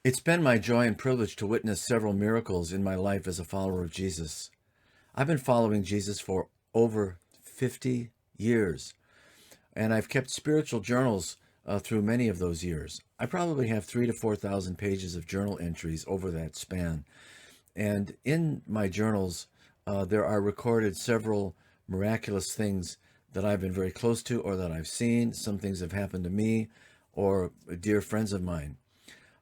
It's been my joy and privilege to witness several miracles in my life as a follower of Jesus. I've been following Jesus for over 50 years, and I've kept spiritual journals through many of those years. I probably have 3 to 4,000 pages of journal entries over that span. And in my journals, there are recorded several miraculous things that I've been very close to or that I've seen. Some things have happened to me or dear friends of mine.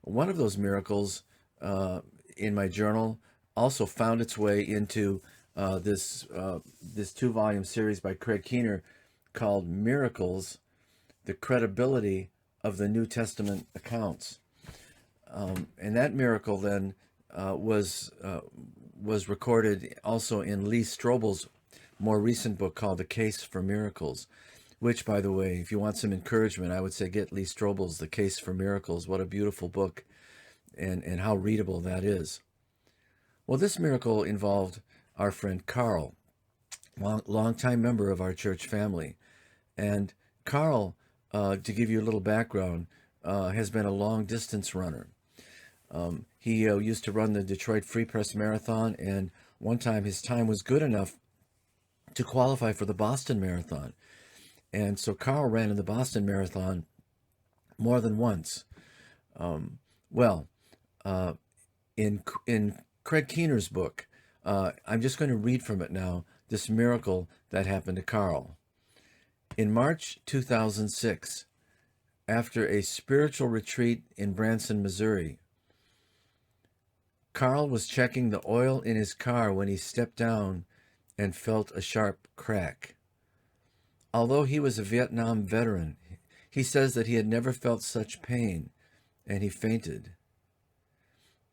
One of those miracles in my journal also found its way into this 2 volume series by Craig Keener called Miracles: The Credibility of the New Testament Accounts. And that miracle then was recorded also in Lee Strobel's more recent book called The Case for Miracles, which, by the way, if you want some encouragement, I would say get Lee Strobel's The Case for Miracles. What a beautiful book, and how readable that is. Well, this miracle involved our friend Carl, longtime member of our church family. And Carl, to give you a little background, has been a long distance runner. He used to run the Detroit Free Press Marathon, and one time his time was good enough to qualify for the Boston Marathon. And so Carl ran in the Boston Marathon more than once. Well, in Craig Keener's book, I'm just going to read from it now, this miracle that happened to Carl. In March 2006, after a spiritual retreat in Branson, Missouri, Carl was checking the oil in his car when he stepped down and felt a sharp crack. Although he was a Vietnam veteran, he says that he had never felt such pain, and he fainted.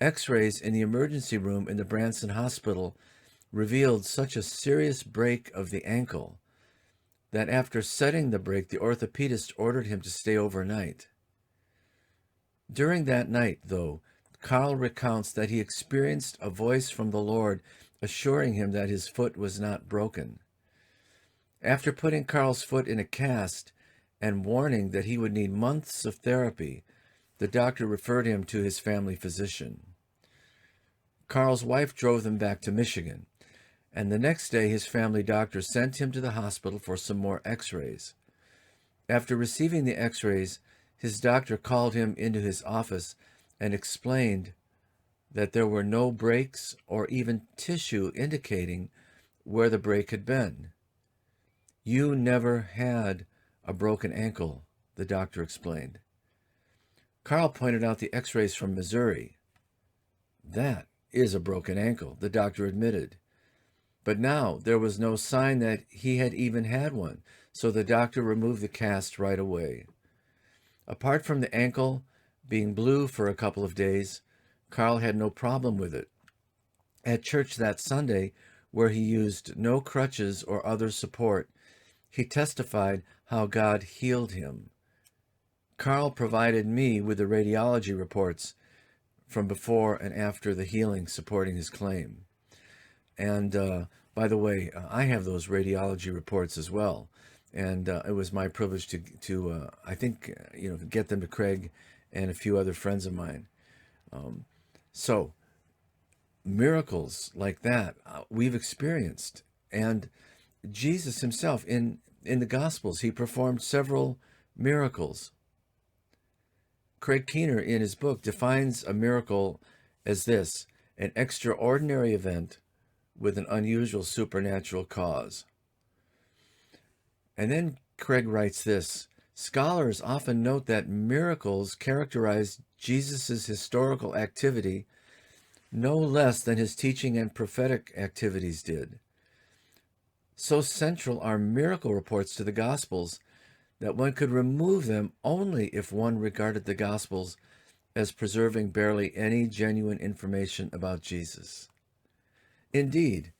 X-rays in the emergency room in the Branson Hospital revealed such a serious break of the ankle that after setting the break, the orthopedist ordered him to stay overnight. During that night, though, Carl recounts that he experienced a voice from the Lord assuring him that his foot was not broken. After putting Carl's foot in a cast and warning that he would need months of therapy, the doctor referred him to his family physician. Carl's wife drove them back to Michigan, and the next day his family doctor sent him to the hospital for some more x-rays. After receiving the x-rays, his doctor called him into his office and explained that there were no breaks or even tissue indicating where the break had been. "You never had a broken ankle," the doctor explained. Carl pointed out the x-rays from Missouri. "That is a broken ankle," the doctor admitted. But now there was no sign that he had even had one, so the doctor removed the cast right away. Apart from the ankle being blue for a couple of days, Carl had no problem with it. At church that Sunday, where he used no crutches or other support, he testified how God healed him. Carl provided me with the radiology reports from before and after the healing supporting his claim. And by the way, I have those radiology reports as well. And it was my privilege to I think, get them to Craig and a few other friends of mine. So miracles like that we've experienced. And Jesus himself, in the Gospels, he performed several miracles. Craig Keener, in his book, defines a miracle as this: an extraordinary event with an unusual supernatural cause. And then Craig writes this: scholars often note that miracles characterize Jesus' historical activity no less than his teaching and prophetic activities did. So central are miracle reports to the Gospels that one could remove them only if one regarded the Gospels as preserving barely any genuine information about Jesus. Indeed,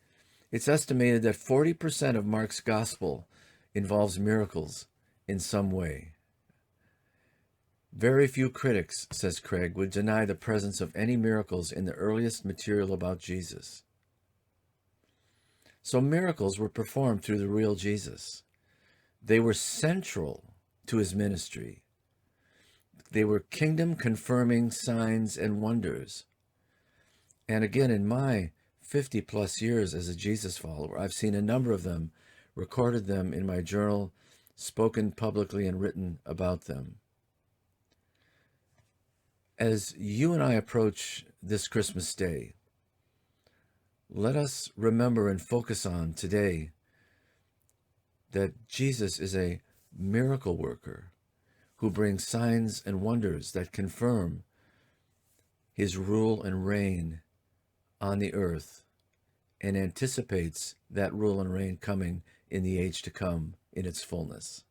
it's estimated that 40% of Mark's Gospel involves miracles in some way. Very few critics, says Craig, would deny the presence of any miracles in the earliest material about Jesus. So miracles were performed through the real Jesus. They were central to his ministry. They were kingdom confirming signs and wonders. And again, in my 50 plus years as a Jesus follower, I've seen a number of them, recorded them in my journal, spoken publicly and written about them. As you and I approach this Christmas day, let us remember and focus on today that Jesus is a miracle worker who brings signs and wonders that confirm his rule and reign on the earth and anticipates that rule and reign coming in the age to come in its fullness.